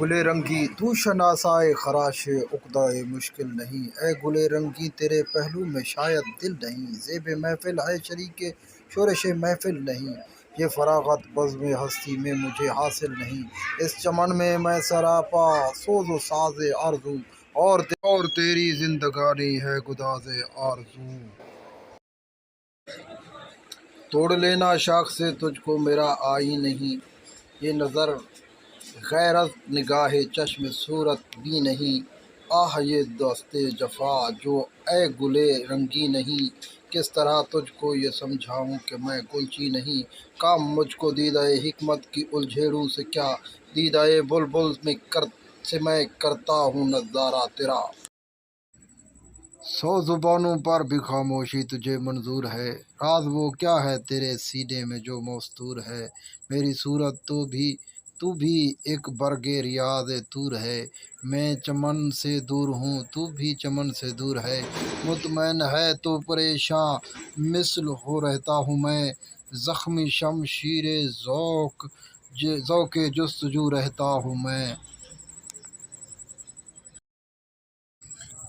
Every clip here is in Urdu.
گلے رنگی تو شناسائے خراش عقدۂ مشکل نہیں، اے گلے رنگی تیرے پہلو میں شاید دل نہیں، زیب محفل ہے شریک شورش محفل نہیں، یہ فراغت بزم ہستی میں مجھے حاصل نہیں، اس چمن میں میں سراپا سوز و ساز آرزو، اور تیری زندگانی ہے گداز آرزو۔ توڑ لینا شاخ سے تجھ کو میرا آئی نہیں، یہ نظر غیر از نگاہ چشم صورت بھی نہیں، آہ یہ دست جفا جو اے گلے رنگی نہیں، کس طرح تجھ کو یہ سمجھاؤں کہ میں گلچی نہیں، کام مجھ کو دیدہ حکمت کی الجھیڑوں سے کیا، دیدہ بلبل میں کرتا ہوں نظارہ تیرا۔ 100 زبانوں پر بھی خاموشی تجھے منظور ہے، راز وہ کیا ہے تیرے سینے میں جو مستور ہے، میری صورت تو بھی ایک برگ ریاض طور ہے، میں چمن سے دور ہوں تو بھی چمن سے دور ہے، مطمئن ہے تو پریشاں مثل ہو رہتا ہوں میں، زخمی شمشیر ذوق جستجو رہتا ہوں میں۔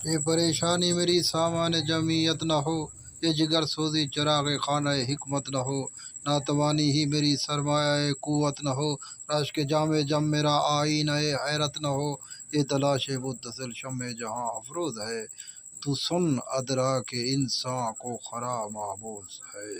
یہ پریشانی میری سامان جمعیت نہ ہو، یہ جگر سوزی چراغ خانہ حکمت نہ ہو، ناتوانی ہی میری سرمایہ قوت نہ ہو، رشک جام جم میرا آئینہ حیرت نہ ہو، یہ تلاش متصل شمع جہاں افروز ہے، تو سن ادراک انساں کو خرا محبوس ہے۔